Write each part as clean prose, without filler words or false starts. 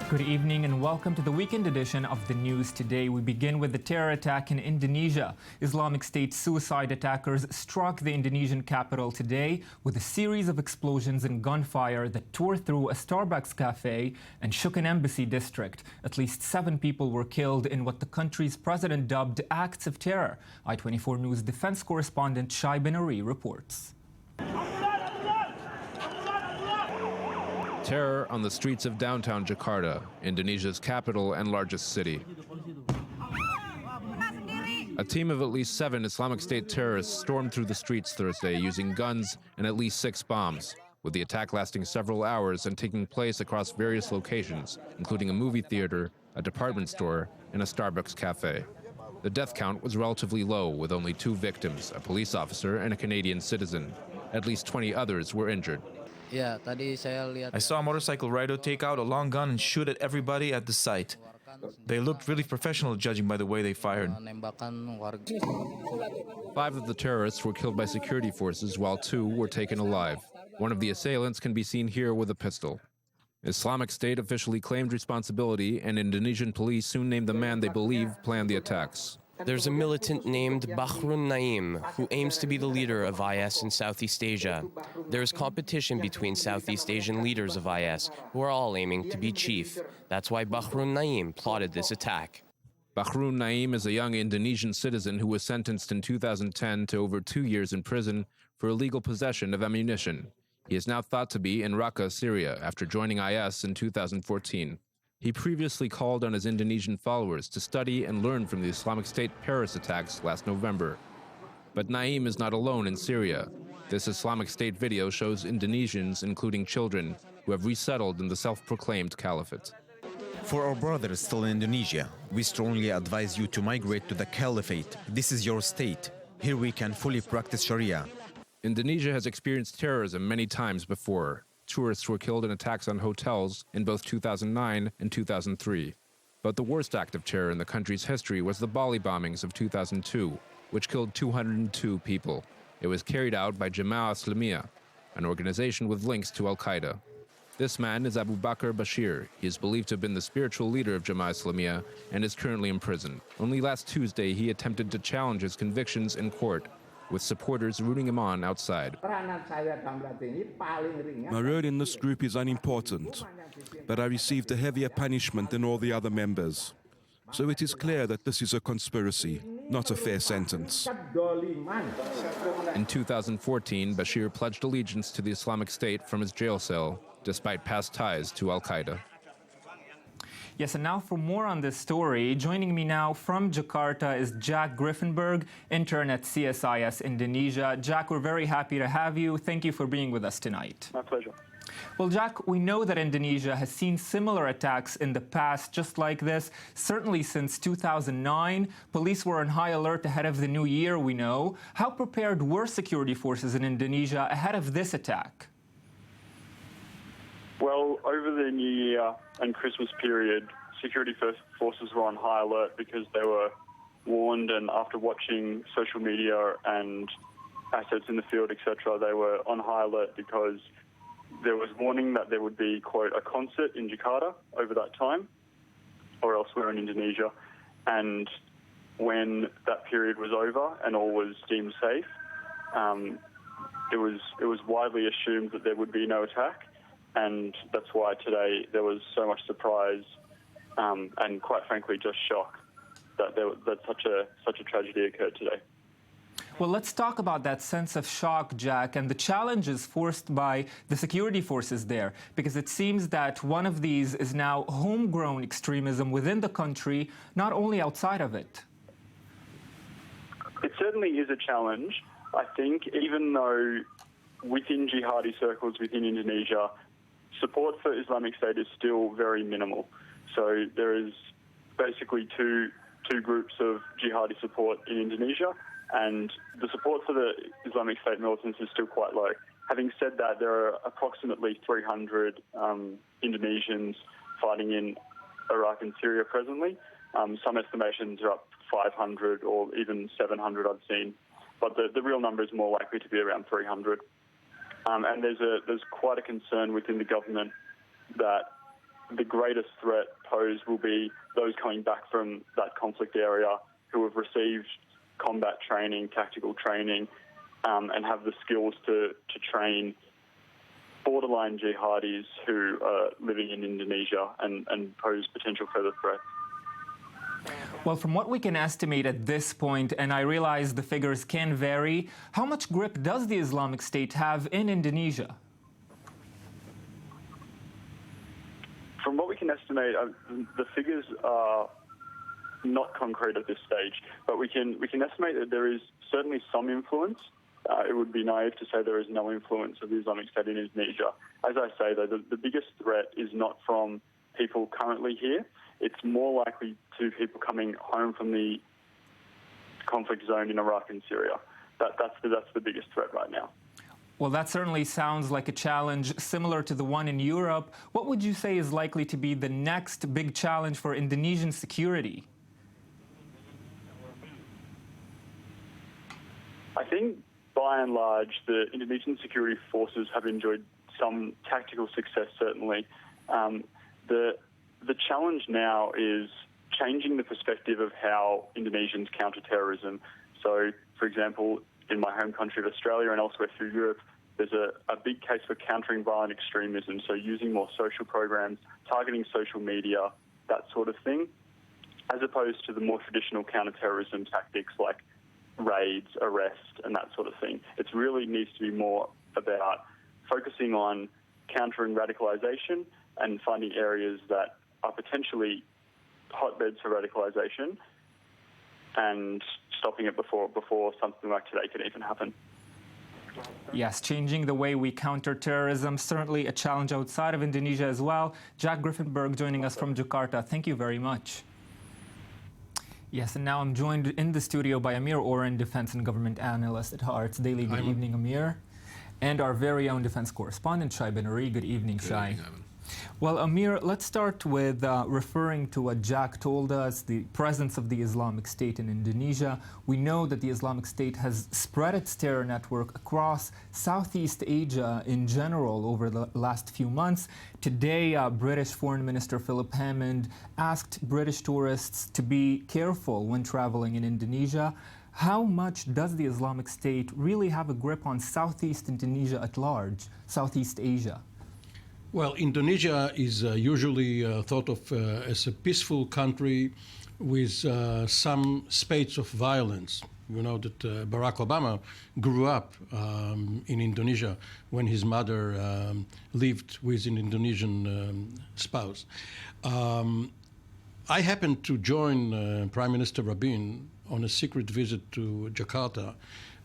Good evening and welcome to the weekend edition of the news today. We begin with the terror attack in Indonesia. Islamic State suicide attackers struck the Indonesian capital today with a series of explosions and gunfire that tore through a Starbucks cafe and shook an embassy district. At least 7 people were killed in what the country's president dubbed acts of terror. I-24 News defense correspondent Shai Ben-Ari reports. Terror on the streets of downtown Jakarta, Indonesia's capital and largest city. A team of at least 7 Islamic State terrorists stormed through the streets Thursday using guns and at least 6 bombs, with the attack lasting several hours and taking place across various locations, including a movie theater, a department store, and a Starbucks cafe. The death count was relatively low, with only 2 victims, a police officer and a Canadian citizen. At least 20 others were injured. I saw a motorcycle rider take out a long gun and shoot at everybody at the site. They looked really professional, judging by the way they fired. 5 of the terrorists were killed by security forces, while 2 were taken alive. One of the assailants can be seen here with a pistol. Islamic State officially claimed responsibility, and Indonesian police soon named the man they believe planned the attacks. There's a militant named Bahrun Naim who aims to be the leader of IS in Southeast Asia. There is competition between Southeast Asian leaders of IS who are all aiming to be chief. That's why Bahrun Naim plotted this attack. Bahrun Naim is a young Indonesian citizen who was sentenced in 2010 to over 2 years in prison for illegal possession of ammunition. He is now thought to be in Raqqa, Syria, after joining IS in 2014. He previously called on his Indonesian followers to study and learn from the Islamic State Paris attacks last November. But Naim is not alone in Syria. This Islamic State video shows Indonesians, including children, who have resettled in the self-proclaimed caliphate. For our brothers still in Indonesia, we strongly advise you to migrate to the caliphate. This is your state. Here we can fully practice Sharia. Indonesia has experienced terrorism many times before. Tourists were killed in attacks on hotels in both 2009 and 2003. But the worst act of terror in the country's history was the Bali bombings of 2002, which killed 202 people. It was carried out by Jemaah Islamiyah, an organization with links to Al-Qaeda. This man is Abu Bakr Bashir. He is believed to have been the spiritual leader of Jemaah Islamiyah and is currently in prison. Only last Tuesday, he attempted to challenge his convictions in court, with supporters rooting him on outside. My role in this group is unimportant, but I received a heavier punishment than all the other members. So it is clear that this is a conspiracy, not a fair sentence. In 2014, Bashir pledged allegiance to the Islamic State from his jail cell, despite past ties to Al-Qaeda. Yes, and now for more on this story, joining me now from Jakarta is Jack Griffin, intern at CSIS Indonesia. Jack, we're very happy to have you. Thank you for being with us tonight. My pleasure. Well, Jack, we know that Indonesia has seen similar attacks in the past, just like this, certainly since 2009. Police were on high alert ahead of the new year, we know. How prepared were security forces in Indonesia ahead of this attack? Well, over the New Year and Christmas period, security forces were on high alert because they were warned, and after watching social media and assets in the field, etc., they were on high alert because there was warning that there would be, quote, a concert in Jakarta over that time or elsewhere in Indonesia. And when that period was over and all was deemed safe, it was widely assumed that there would be no attack. And that's why today there was so much surprise and, quite frankly, just shock that such a tragedy occurred today. Well, let's talk about that sense of shock, Jack, and the challenges forced by the security forces there, because it seems that one of these is now homegrown extremism within the country, not only outside of it. It certainly is a challenge. I think even though within jihadi circles within Indonesia, support for Islamic State is still very minimal. So there is basically two groups of jihadi support in Indonesia, and the support for the Islamic State militants is still quite low. Having said that, there are approximately 300 Indonesians fighting in Iraq and Syria presently. Some estimations are up 500 or even 700 I've seen, but the real number is more likely to be around 300. And there's quite a concern within the government that the greatest threat posed will be those coming back from that conflict area who have received combat training, tactical training, and have the skills to train borderline jihadis who are living in Indonesia and pose potential further threats. Well, from what we can estimate at this point, and I realize the figures can vary, how much grip does the Islamic State have in Indonesia? From what we can estimate, the figures are not concrete at this stage, but we can estimate that there is certainly some influence. It would be naive to say there is no influence of the Islamic State in Indonesia. As I say, though, the biggest threat is not from people currently here. It's more likely to people coming home from the conflict zone in Iraq and Syria. That's the biggest threat right now. Well, that certainly sounds like a challenge similar to the one in Europe. What would you say is likely to be the next big challenge for Indonesian security? I think, by and large, the Indonesian security forces have enjoyed some tactical success, certainly. The challenge now is changing the perspective of how Indonesians counter terrorism. So, for example, in my home country of Australia and elsewhere through Europe, there's a big case for countering violent extremism, so using more social programs, targeting social media, that sort of thing, as opposed to the more traditional counterterrorism tactics like raids, arrest, and that sort of thing. It really needs to be more about focusing on countering radicalization and finding areas that are potentially hotbeds for radicalization and stopping it before something like today can even happen. Yes, changing the way we counter terrorism, certainly a challenge outside of Indonesia as well. Jack Griffin Berg joining us from Jakarta. Thank you very much. Yes, and now I'm joined in the studio by Amir Oren, defense and government analyst at Haaretz Daily. Good evening, Amir. And our very own defense correspondent, Shai Ben-Ari. Good evening, Shai. Well, Amir, let's start with referring to what Jack told us, the presence of the Islamic State in Indonesia. We know that the Islamic State has spread its terror network across Southeast Asia in general over the last few months. Today, British Foreign Minister Philip Hammond asked British tourists to be careful when traveling in Indonesia. How much does the Islamic State really have a grip on Southeast Indonesia at large, Southeast Asia? Well, Indonesia is usually thought of as a peaceful country with some spates of violence. You know that Barack Obama grew up in Indonesia when his mother lived with an Indonesian spouse. I happened to join Prime Minister Rabin on a secret visit to Jakarta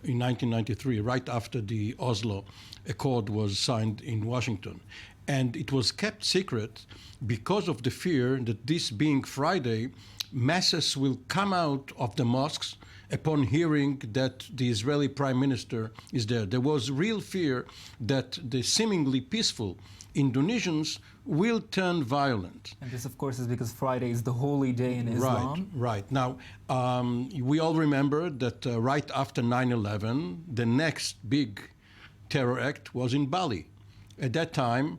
in 1993, right after the Oslo Accord was signed in Washington. And it was kept secret because of the fear that this being Friday, masses will come out of the mosques upon hearing that the Israeli prime minister is there. There was real fear that the seemingly peaceful Indonesians will turn violent. And this, of course, is because Friday is the holy day in Islam. Right. Now, we all remember that right after 9/11, the next big terror act was in Bali. At that time,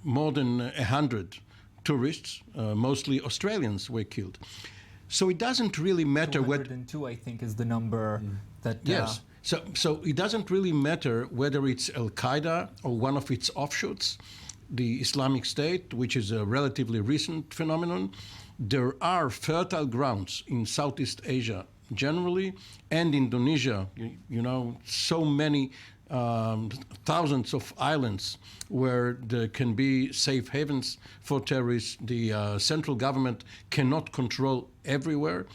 more than 100 tourists, mostly Australians, were killed. So it doesn't really matter whether 202, I think, is the number that. Yes. So it doesn't really matter whether it's Al Qaeda or one of its offshoots, the Islamic State, which is a relatively recent phenomenon. There are fertile grounds in Southeast Asia generally, and Indonesia. You know, so many. Thousands of islands where there can be safe havens for terrorists. The central government cannot control everywhere.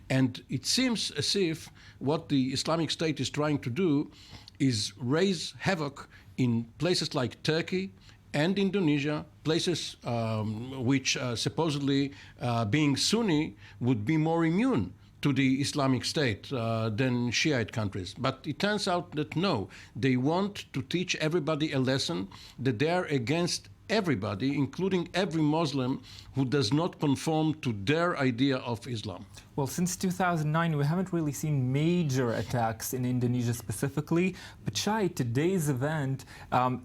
And it seems as if what the Islamic State is trying to do is raise havoc in places like Turkey and Indonesia, places which supposedly, being Sunni, would be more immune to the Islamic State than Shiite countries. But it turns out that no, they want to teach everybody a lesson that they are against everybody, including every Muslim who does not conform to their idea of Islam. Well, since 2009, we haven't really seen major attacks in Indonesia specifically. But Shai, today's event,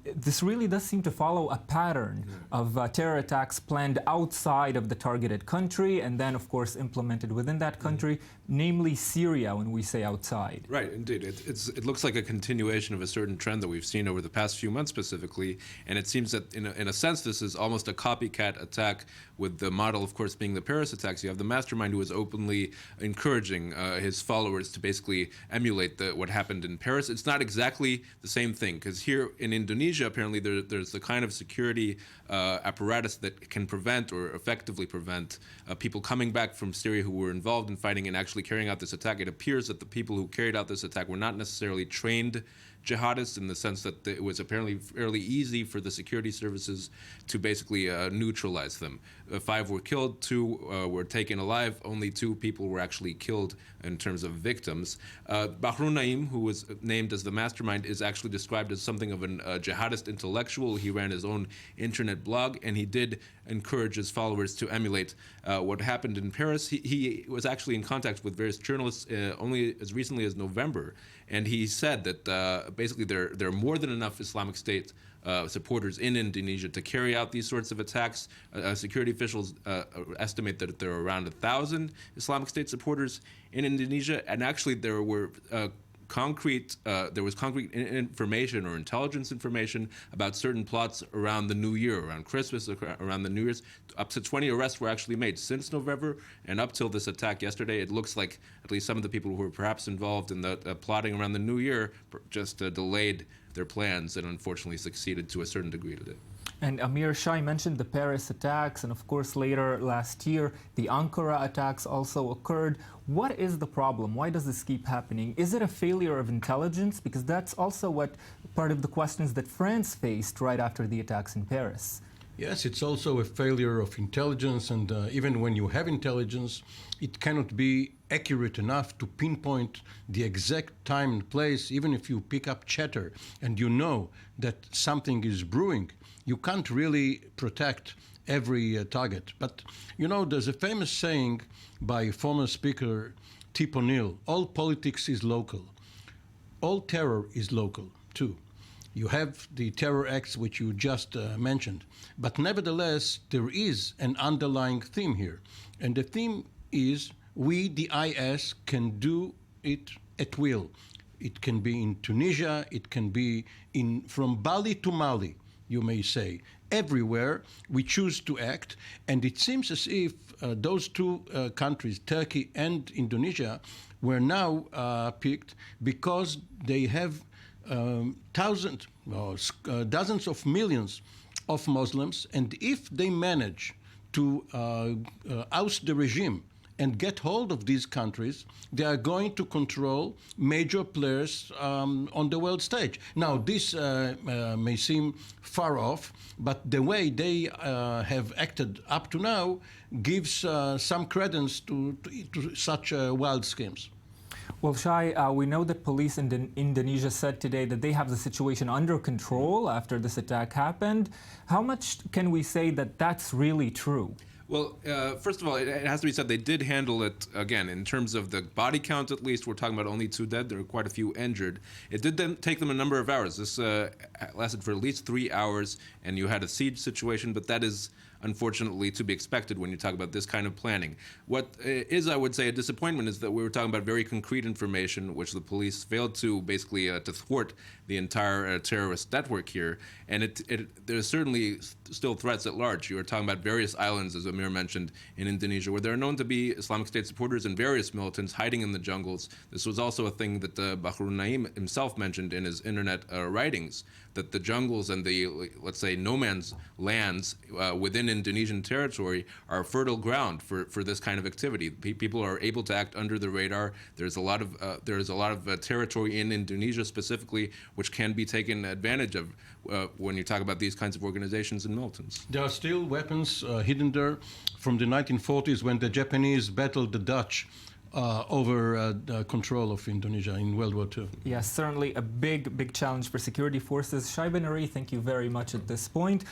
this really does seem to follow a pattern of terror attacks planned outside of the targeted country and then, of course, implemented within that country, namely Syria, when we say outside. Right, indeed. It looks like a continuation of a certain trend that we've seen over the past few months specifically. And it seems that, in a sense, this is almost a copycat attack, with the model, of course, being the Paris attacks. You have the mastermind who is openly encouraging his followers to basically emulate what happened in Paris. It's not exactly the same thing, because here in Indonesia, apparently there's the kind of security apparatus that can prevent or effectively prevent people coming back from Syria who were involved in fighting and actually carrying out this attack. It appears that the people who carried out this attack were not necessarily trained jihadists, in the sense that it was apparently fairly easy for the security services to basically neutralize them. 5 were killed, 2 were taken alive, only 2 people were actually killed in terms of victims. Bahrun Naim, who was named as the mastermind, is actually described as something of a jihadist intellectual. He ran his own internet blog, and he did encourage his followers to emulate what happened in Paris. He was actually in contact with various journalists only as recently as November, and he said that basically there are more than enough Islamic State supporters in Indonesia to carry out these sorts of attacks. Security officials estimate that there are around 1,000 Islamic State supporters in Indonesia, and actually there was concrete information or intelligence information about certain plots around the New Year, around Christmas, around the New Year's. Up to 20 arrests were actually made since November, and up till this attack yesterday, it looks like at least some of the people who were perhaps involved in the plotting around the New Year just delayed their plans and unfortunately succeeded to a certain degree today. And Amir, Shai mentioned the Paris attacks, and of course later last year the Ankara attacks also occurred. What is the problem? Why does this keep happening? Is it a failure of intelligence? Because that's also what part of the questions that France faced right after the attacks in Paris. Yes, it's also a failure of intelligence, and even when you have intelligence, it cannot be accurate enough to pinpoint the exact time and place. Even if you pick up chatter and you know that something is brewing, you can't really protect every target. But, you know, there's a famous saying by former speaker Tip O'Neill: all politics is local. All terror is local, too. You have the terror acts which you just mentioned. But nevertheless, there is an underlying theme here. And the theme is we, the IS, can do it at will. It can be in Tunisia, it can be from Bali to Mali, you may say. Everywhere we choose to act, and it seems as if those 2 countries, Turkey and Indonesia, were now picked because they have dozens of millions of Muslims, and if they manage to oust the regime and get hold of these countries, they are going to control major players on the world stage. Now, this may seem far off, but the way they have acted up to now gives some credence to such wild schemes. Well, Shai, we know that police in Indonesia said today that they have the situation under control after this attack happened. How much can we say that that's really true? Well, first of all, it has to be said they did handle it, again, in terms of the body count at least. We're talking about only 2 dead. There were quite a few injured. It did then take them a number of hours. This lasted for at least 3 hours, and you had a siege situation, but that is unfortunately to be expected when you talk about this kind of planning. What is, I would say, a disappointment is that we were talking about very concrete information, which the police failed to basically to thwart the entire terrorist network here. And there's certainly still threats at large. You were talking about various islands, as Amir mentioned, in Indonesia, where there are known to be Islamic State supporters and various militants hiding in the jungles. This was also a thing that Bahrun Naim himself mentioned in his internet writings, that the jungles and the, let's say, no man's lands within Indonesian territory are fertile ground for this kind of activity. People are able to act under the radar. There's a lot of territory in Indonesia specifically which can be taken advantage of when you talk about these kinds of organizations and militants. There are still weapons hidden there from the 1940s when the Japanese battled the Dutch over the control of Indonesia in World War II. Yes, certainly a big challenge for security forces. Shai Ben Ari, thank you very much at this point.